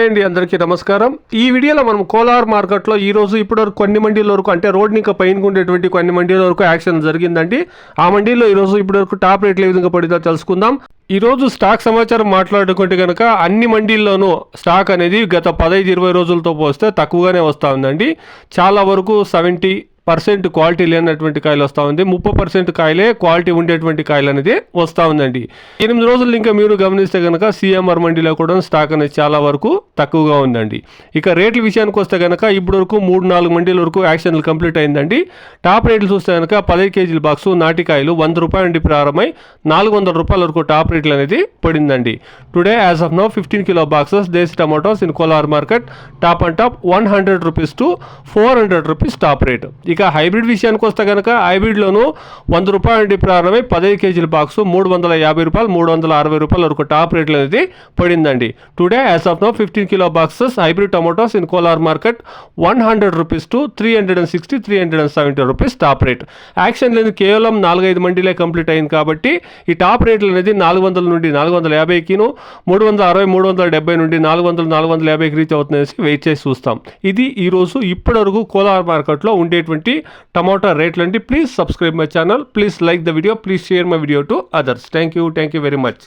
Hi అండి, అందరికీ నమస్కారం. ఈ వీడియోలో మనం కోలార్ మార్కెట్లో ఈరోజు ఇప్పటివరకు కొన్ని మండీల వరకు అంటే రోడ్ని ఇంకా పైన ఉండేటువంటి కొన్ని మండీల వరకు యాక్షన్ జరిగిందండి. ఆ మండీలో ఈరోజు ఇప్పటివరకు టాప్ రేట్లు ఏ విధంగా పడిందో తెలుసుకుందాం. ఈరోజు స్టాక్ సమాచారం మాట్లాడుకుంటే కనుక అన్ని మండీల్లోనూ స్టాక్ అనేది గత 15-20 రోజులతో పోస్తే తక్కువగానే వస్తూ ఉందండి. చాలా వరకు 70% క్వాలిటీ లేనటువంటి కాయలు వస్తూ ఉంది, 30% కాయలే క్వాలిటీ ఉండేటువంటి కాయలు అనేది వస్తూ ఉందండి. 8 రోజులు ఇంకా మీరు గమనిస్తే కనుక సిఎంఆర్ మండీలో కూడా స్టాక్ అనేది చాలా వరకు తక్కువగా ఉందండి. ఇక రేట్ల విషయానికి వస్తే కనుక ఇప్పటి వరకు 3-4 మండీల వరకు యాక్షన్లు కంప్లీట్ అయిందండి. టాప్ రేట్లు చూస్తే కనుక 10 కేజీల బాక్సు నాటికాయలు 100 రూపాయల నుండి ప్రారంభమై 400 రూపాయల వరకు టాప్ రేట్లు అనేది పడిందండి. Today as of now 15 kilo boxes desi tomatoes in Kolar market top and top 100 rupees to 400 rupees top rate. ఇక హైబ్రిడ్ విషయానికి వస్తే కనుక హైబ్రిడ్లోనూ 100 రూపాయల నుండి ప్రారంభమై 15 కేజీల బాక్సు 350 రూపాయలు 360 రూపాయల వరకు టాప్ రేట్లు అనేది పడిందండి. Today as of now 15 kilo boxes hybrid tomatoes in Kolar market 100 rupees to 370 rupees top rate. Action లేదు, కేవలం 4-5 మండీలే కంప్లీట్ అయింది కాబట్టి ఈ టాప్ రేట్లు అనేది 400 నుండి 450కిను 360 370 నుండి 400-450కి రీచ్ అవుతుందనేసి వెయిట్ చేసి చూస్తాం. ఇది ఈరోజు ఇప్పటివరకు కోలార్ మార్కెట్లో ఉండేటువంటి టమాటా రేట్లు అండి. Please subscribe my channel, please like the video, please share my video to others. Thank you very much.